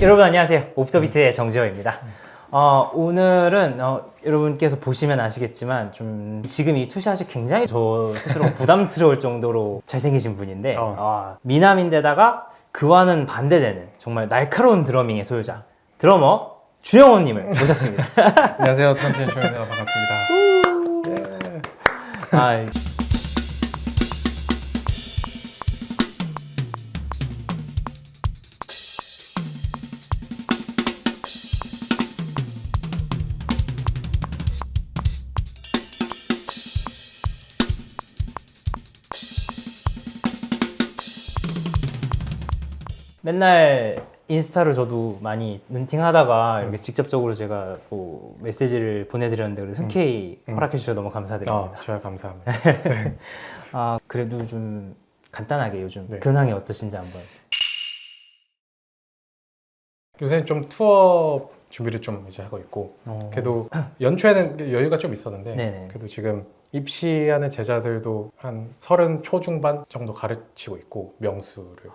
여러분 안녕하세요. 오프더비트의 정지호입니다. 오늘은 여러분께서 보시면 아시겠지만 좀 지금 이 투샷이 굉장히 저 스스로 부담스러울 정도로 잘생기신 분인데 미남인데다가 그와는 반대되는 정말 날카로운 드러밍의 소유자 드러머 주영호님을 모셨습니다. 안녕하세요. 트럼프의 주영호입니다. 반갑습니다. 아, 맨날 인스타로 저도 많이 눈팅하다가 이렇게 직접적으로 제가 뭐 메시지를 보내드렸는데 그래도 흔쾌히 허락해 주셔서 너무 감사드립니다. 저야 감사합니다. 그래도 좀 간단하게 요즘 네. 근황이 어떠신지 한번. 요새 좀 투어 준비를 좀 이제 하고 있고, 그래도 연초에는 여유가 좀 있었는데, 네네. 그래도 지금 입시하는 제자들도 한 30 초중반 정도 가르치고 있고, 명수를.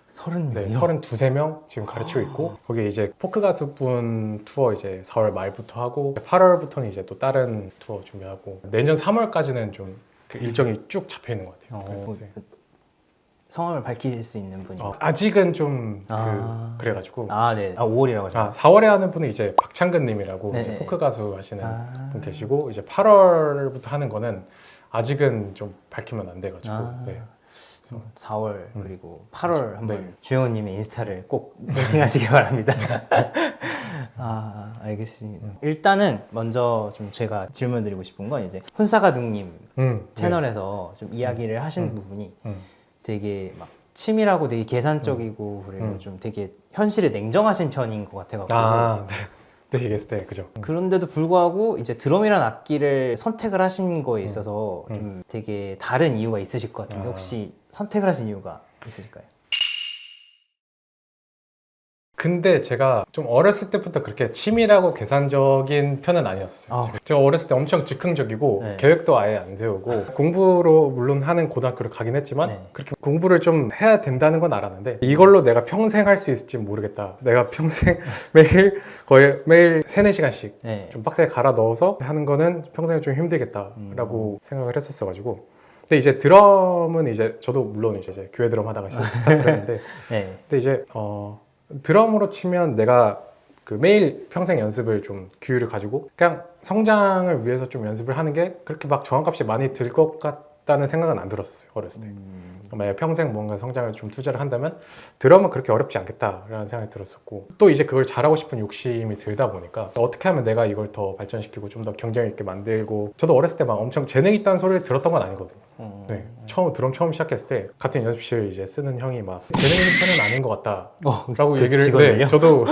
30명이요? 네, 32명 지금 가르치고 있고, 거기 이제 포크 가수분 투어 이제 4월 말부터 하고, 8월부터는 이제 또 다른 투어 준비하고, 내년 3월까지는 좀 그 일정이 쭉 잡혀 있는 것 같아요. 그래서 성함을 밝힐 수 있는 분이. 아직은 좀 그래가지고. 네. 5월이라고 하죠. 4월에 하는 분은 이제 박창근 님이라고 네네. 이제 포크 가수 하시는 분 계시고, 이제 8월부터 하는 거는 아직은 좀 밝히면 안 돼가지고. 네. 4월 그리고 8월 한번 네. 주영호님의 인스타를 꼭 미팅하시기 바랍니다. 알겠습니다. 일단은 먼저 좀 제가 질문드리고 싶은 건 이제 혼사가둥님 채널에서 좀 이야기를 하신 부분이 되게 막 치밀하고 되게 계산적이고 그리고 좀 되게 현실에 냉정하신 편인 것 같아가지고 네, 얘기했을 때 그죠. 그런데도 불구하고 이제 드럼이라는 악기를 선택을 하신 거에 있어서 좀 되게 다른 이유가 있으실 것 같은데 혹시 선택을 하신 이유가 있으실까요? 근데 제가 좀 어렸을 때부터 그렇게 치밀하고 계산적인 편은 아니었어요. 제가 어렸을 때 엄청 즉흥적이고 네. 계획도 아예 안 세우고 공부로 물론 하는 고등학교를 가긴 했지만 네. 그렇게 공부를 좀 해야 된다는 건 알았는데 이걸로 내가 평생 할 수 있을지 모르겠다. 내가 평생 매일 3-4시간씩 네. 좀 빡세게 갈아 넣어서 하는 거는 평생 좀 힘들겠다라고 생각을 했었어가지고. 근데 이제 드럼은 이제 저도 물론 이제 교회 드럼 하다가 스타트를 했는데 네. 근데 이제 드럼으로 치면 내가 그 매일 평생 연습을 좀 규율을 가지고 그냥 성장을 위해서 좀 연습을 하는 게 그렇게 막 저항값이 많이 들 것 같다는 생각은 안 들었어요, 어렸을 때. 만약 평생 뭔가 성장을 좀 투자를 한다면 드럼은 그렇게 어렵지 않겠다라는 생각이 들었었고, 또 이제 그걸 잘하고 싶은 욕심이 들다 보니까 어떻게 하면 내가 이걸 더 발전시키고 좀 더 경쟁력 있게 만들고, 저도 어렸을 때 막 엄청 재능 있다는 소리를 들었던 건 아니거든요. 네, 드럼 처음 시작했을 때 같은 연습실 이제 쓰는 형이 막 재능 있는 편은 아닌 것 같다라고 얘기를 했는데 저도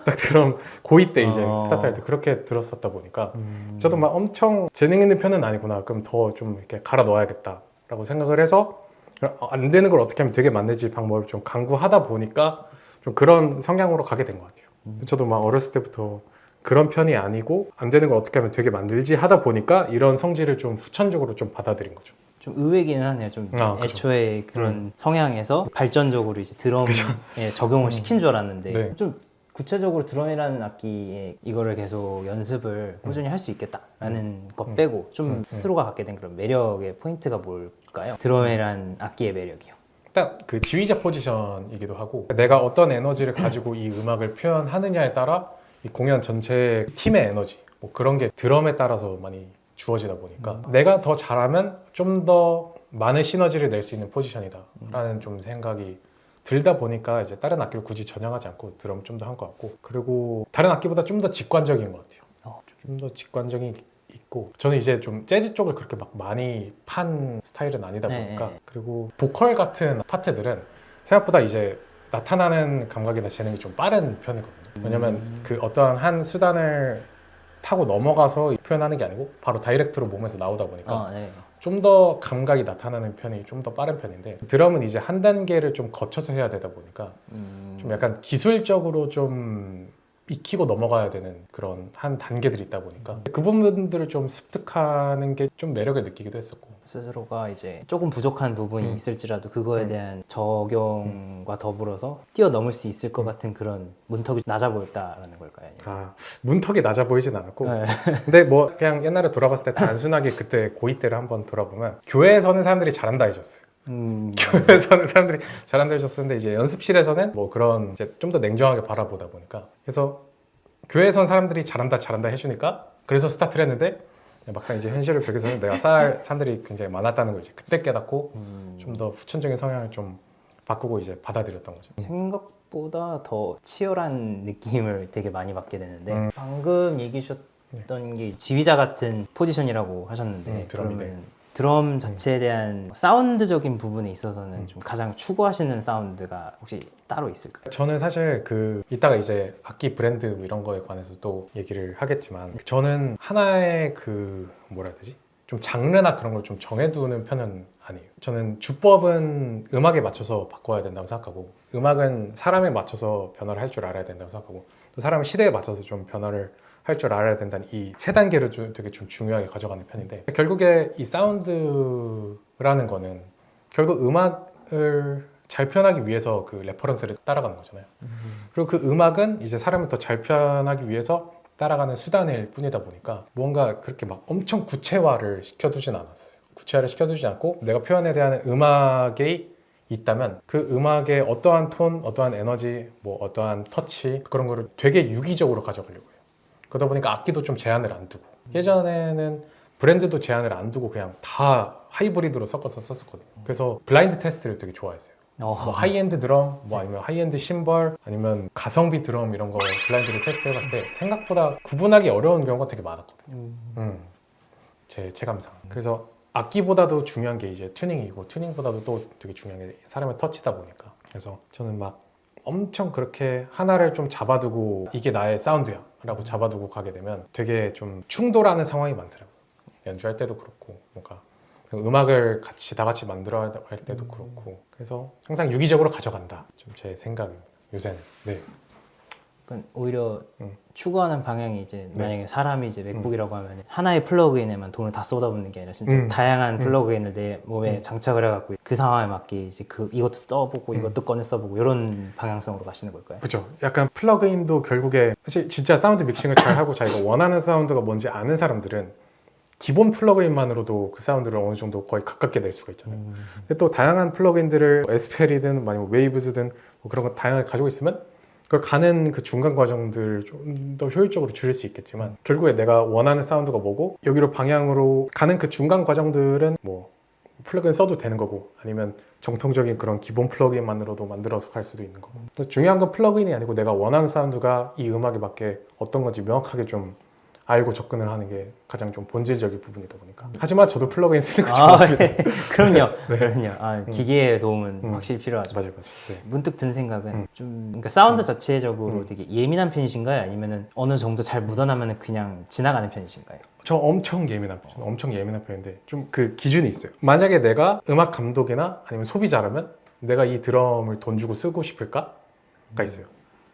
딱 드럼 고2 때 이제 스타트할 때 그렇게 들었었다 보니까 저도 막 엄청 재능 있는 편은 아니구나, 그럼 더 좀 이렇게 갈아 넣어야겠다라고 생각을 해서 안 되는 걸 어떻게 하면 되게 만들지 방법을 좀 강구하다 보니까 좀 그런 성향으로 가게 된 것 같아요. 저도 막 어렸을 때부터 그런 편이 아니고 안 되는 걸 어떻게 하면 되게 만들지 하다 보니까 이런 성질을 좀 후천적으로 좀 받아들인 거죠. 좀 의외기는 하네요. 좀 애초에 그런 성향에서 발전적으로 이제 드럼에 적용을 시킨 줄 알았는데 네. 좀 구체적으로 드럼이라는 악기에 이거를 계속 연습을 꾸준히 할 수 있겠다라는 것 빼고 좀 스스로가 갖게 된 그런 매력의 포인트가 뭘까요? 드럼이라는 악기의 매력이요. 딱 그 지휘자 포지션이기도 하고, 내가 어떤 에너지를 가지고 이 음악을 표현하느냐에 따라 이 공연 전체 팀의 에너지 뭐 그런 게 드럼에 따라서 많이 주어지다 보니까 내가 더 잘하면 좀 더 많은 시너지를 낼 수 있는 포지션이다 라는 좀 생각이 들다 보니까 이제 다른 악기를 굳이 전향하지 않고 드럼 좀 더 한 것 같고, 그리고 다른 악기보다 좀 더 직관적인 것 같아요. 좀 더 직관적이 있고, 저는 이제 좀 재즈 쪽을 그렇게 막 많이 판 스타일은 아니다 보니까 그리고 보컬 같은 파트들은 생각보다 이제 나타나는 감각이나 재능이 좀 빠른 편이거든요. 왜냐면 그 어떠한 한 수단을 타고 넘어가서 표현하는 게 아니고 바로 다이렉트로 몸에서 나오다 보니까 좀 더 감각이 나타나는 편이 좀 더 빠른 편인데, 드럼은 이제 한 단계를 좀 거쳐서 해야 되다 보니까 좀 약간 기술적으로 좀 익히고 넘어가야 되는 그런 한 단계들이 있다 보니까 그 부분들을 좀 습득하는 게 좀 매력을 느끼기도 했었고 스스로가 이제 조금 부족한 부분이 있을지라도 그거에 대한 적용과 더불어서 뛰어넘을 수 있을 것 같은 그런 문턱이 낮아 보였다라는 걸까요? 아, 문턱이 낮아 보이진 않았고 네. 근데 뭐 그냥 옛날에 돌아봤을 때 단순하게 그때 고2 때를 한번 돌아보면 교회에서는 사람들이 잘한다 해줬어요. 교회에서는 사람들이 잘한다 해줬었는데 이제 연습실에서는 뭐 그런 이제 좀 더 냉정하게 바라보다 보니까 그래서 교회에선 사람들이 잘한다 해주니까 그래서 스타트를 했는데 막상 이제 현실을 벽에서는 내가 쌓을 산들이 굉장히 많았다는 걸 이제 그때 깨닫고 좀 더 후천적인 성향을 좀 바꾸고 이제 받아들였던 거죠. 생각보다 더 치열한 느낌을 되게 많이 받게 되는데 방금 얘기해 주셨던 게 지휘자 같은 포지션이라고 하셨는데 드럼이네. 그러면 드럼 자체에 대한 사운드적인 부분에 있어서는 좀 가장 추구하시는 사운드가 혹시 따로 있을까요? 저는 사실 그 이따가 이제 악기 브랜드 뭐 이런 거에 관해서 또 얘기를 하겠지만 저는 하나의 그 뭐라 해야 되지? 좀 장르나 그런 걸 좀 정해두는 편은 아니에요. 저는 주법은 음악에 맞춰서 바꿔야 된다고 생각하고 음악은 사람에 맞춰서 변화를 할 줄 알아야 된다고 생각하고 또 사람은 시대에 맞춰서 좀 변화를 할 줄 알아야 된다는 이 세 단계를 되게 좀 중요하게 가져가는 편인데 결국에 이 사운드라는 거는 결국 음악을 잘 표현하기 위해서 그 레퍼런스를 따라가는 거잖아요. 그리고 그 음악은 이제 사람을 더 잘 표현하기 위해서 따라가는 수단일 뿐이다 보니까 무언가 그렇게 막 엄청 구체화를 시켜두진 않았어요. 구체화를 시켜두지 않고 내가 표현에 대한 음악이 있다면 그 음악의 어떠한 톤, 어떠한 에너지, 뭐 어떠한 터치 그런 거를 되게 유기적으로 가져가려고 해요. 그러다 보니까 악기도 좀 제한을 안 두고 예전에는 브랜드도 제한을 안 두고 그냥 다 하이브리드로 섞어서 썼었거든요. 그래서 블라인드 테스트를 되게 좋아했어요. 뭐 하이엔드 드럼, 뭐 아니면 하이엔드 심벌, 아니면 가성비 드럼 이런 거 블라인드로 테스트 해봤을 때 생각보다 구분하기 어려운 경우가 되게 많았거든요. 제 체감상. 그래서 악기보다도 중요한 게 이제 튜닝이고 튜닝보다도 또 되게 중요한 게 사람의 터치다 보니까 그래서 저는 막 엄청 그렇게 하나를 좀 잡아두고 이게 나의 사운드야 라고 잡아두고 가게 되면 되게 좀 충돌하는 상황이 많더라고요. 연주할 때도 그렇고 뭔가 음악을 같이 다 같이 만들어야 할 때도 그렇고 그래서 항상 유기적으로 가져간다 좀 제 생각입니다 요새는. 네. 그러니까 오히려 추구하는 방향이 이제 네. 만약에 사람이 이제 맥북이라고 하면 하나의 플러그인에만 돈을 다 쏟아붓는 게 아니라 진짜 다양한 플러그인을 내 몸에 장착을 해갖고 그 상황에 맞게 이제 이것도 써보고 이것도 꺼내 써보고 이런 방향성으로 가시는 걸까요? 그렇죠. 약간 플러그인도 결국에 사실 진짜 사운드 믹싱을 잘 하고 자기가 원하는 사운드가 뭔지 아는 사람들은 기본 플러그인만으로도 그 사운드를 어느 정도 거의 가깝게 낼 수가 있잖아요. 근데 또 다양한 플러그인들을 에스펠이든 아니면 웨이브즈든 뭐 그런 거 다양하게 가지고 있으면 그걸 가는 그 중간 과정들을 좀 더 효율적으로 줄일 수 있겠지만 결국에 내가 원하는 사운드가 뭐고 여기로 방향으로 가는 그 중간 과정들은 뭐 플러그인 써도 되는 거고 아니면 정통적인 그런 기본 플러그인만으로도 만들어서 갈 수도 있는 거고 그래서 중요한 건 플러그인이 아니고 내가 원하는 사운드가 이 음악에 맞게 어떤 건지 명확하게 좀 알고 접근을 하는 게 가장 좀 본질적인 부분이다 보니까 하지만 저도 플러그인 쓰는 거 좋아합니다. 네. 그럼요. 그럼요. 기계의 도움은 확실히 필요하죠. 맞아요. 네. 문득 든 생각은 좀 그러니까 사운드 자체적으로 되게 예민한 편이신가요? 아니면은 어느 정도 잘 묻어나면 그냥 지나가는 편이신가요? 저 엄청 예민한 편. 저는 엄청 예민한 편인데 좀 그 기준이 있어요. 만약에 내가 음악 감독이나 아니면 소비자라면 내가 이 드럼을 돈 주고 쓰고 싶을까가 있어요.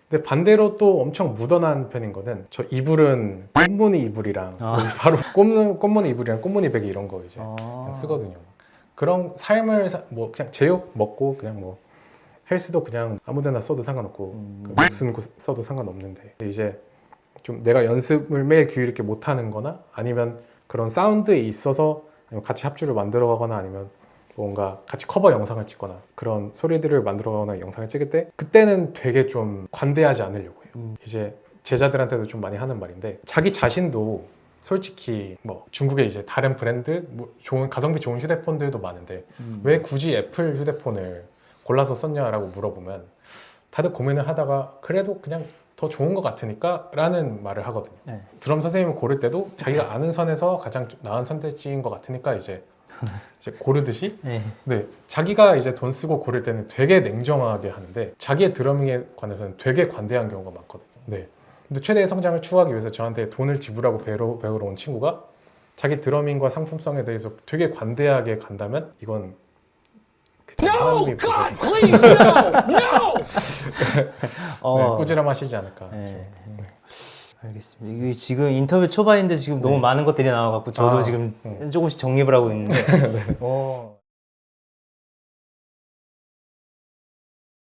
근데 반대로 또 엄청 묻어난 편인 거는 저 이불은 꽃무늬 이불이랑 바로 꽃무늬 이불이랑 꽃무늬 베개 이런 거 이제 그냥 쓰거든요. 그런 삶을 뭐 그냥 제육 먹고 그냥 뭐 헬스도 그냥 아무데나 써도 상관없고 못 쓰는 곳 써도 상관없는데 이제 좀 내가 연습을 매일 규율 있게 못 하는 거나 아니면 그런 사운드에 있어서 아니면 같이 합주를 만들어 가거나 아니면 뭔가 같이 커버 영상을 찍거나 그런 소리들을 만들어 가거나 영상을 찍을 때 그때는 되게 좀 관대하지 않으려고 해요. 이제 제자들한테도 좀 많이 하는 말인데 자기 자신도 솔직히 뭐 중국에 이제 다른 브랜드 뭐 좋은 가성비 좋은 휴대폰들도 많은데 왜 굳이 애플 휴대폰을 골라서 썼냐라고 물어보면 다들 고민을 하다가 그래도 그냥 더 좋은 것 같으니까 라는 말을 하거든요. 네. 드럼 선생님을 고를 때도 자기가 아는 선에서 가장 나은 선택지인 것 같으니까 이제 고르듯이 네, 자기가 이제 돈 쓰고 고를 때는 되게 냉정하게 하는데 자기의 드러밍에 관해서는 되게 관대한 경우가 많거든요. 네. 근데 최대의 성장을 추구하기 위해서 저한테 돈을 지불하고 배우러 온 친구가 자기 드러밍과 상품성에 대해서 되게 관대하게 간다면 이건 그 No, God, please, no! 어, 꾸지람하시지 않을까. 네. 알겠습니다. 이게 지금 인터뷰 초반인데 지금 너무 많은 것들이 나와갖고 저도 아, 지금 조금씩 정립을 하고 있는데.